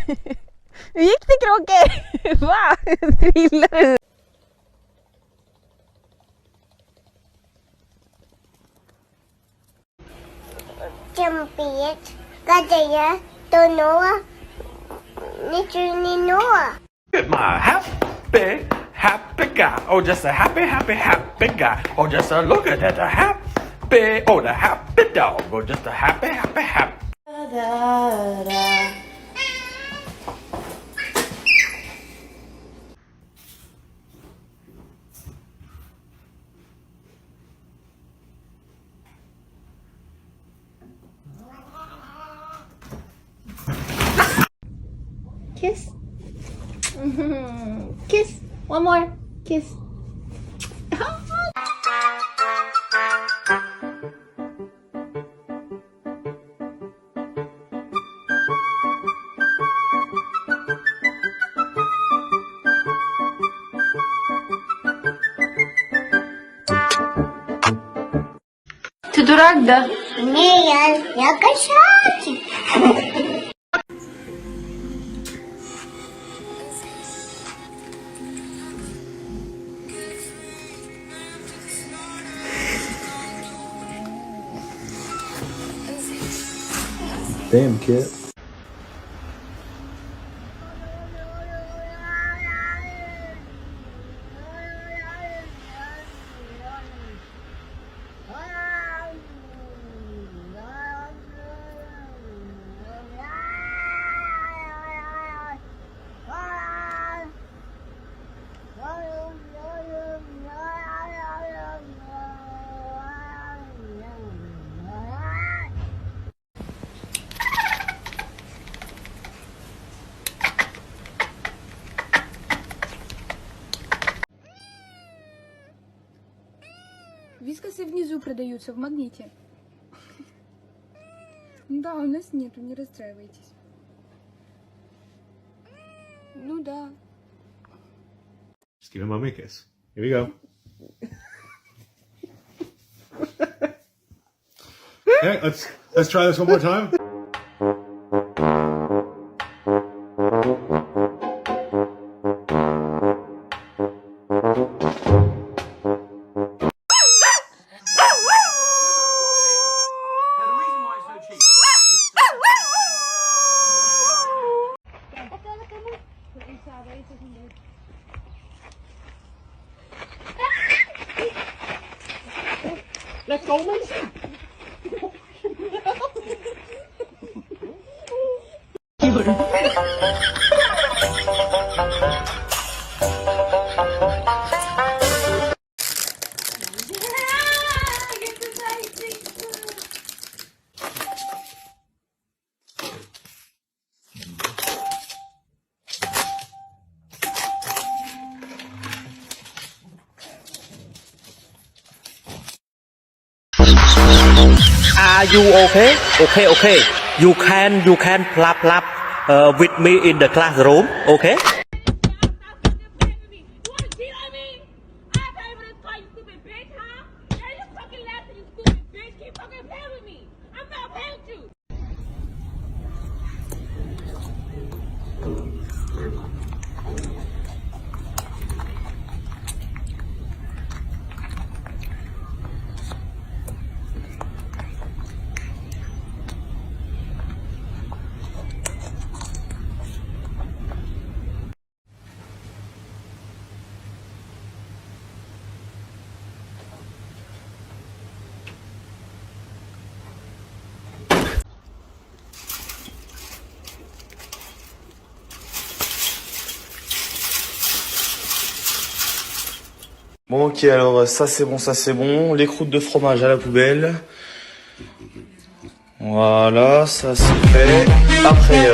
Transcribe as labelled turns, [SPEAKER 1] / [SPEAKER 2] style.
[SPEAKER 1] Hur gick det, Kråke? Va? Trillar du?
[SPEAKER 2] Champiet, Gadaya, Tonoa, Nichuninoa.
[SPEAKER 3] At my happy guy. Oh, just a happy guy. Oh, just a look at that, a happy, oh, the happy dog. Oh, just a happy.
[SPEAKER 1] Kiss. Kiss. One more. Kiss. Ты дурак, да?
[SPEAKER 2] Не, я кошачий.
[SPEAKER 4] Damn, kid.
[SPEAKER 1] Вискасы внизу продаются в Магните. Да, у нас нету, не расстраивайтесь. Ну да.
[SPEAKER 3] Just give him a kiss. Here we go. Okay, let's try this one more time. Let's go, Mason.
[SPEAKER 5] Are you okay? Okay. You can plap with me in the classroom, okay?
[SPEAKER 6] Bon, ok, alors ça c'est bon. Les croûtes de fromage à la poubelle. Voilà, ça c'est fait. Après,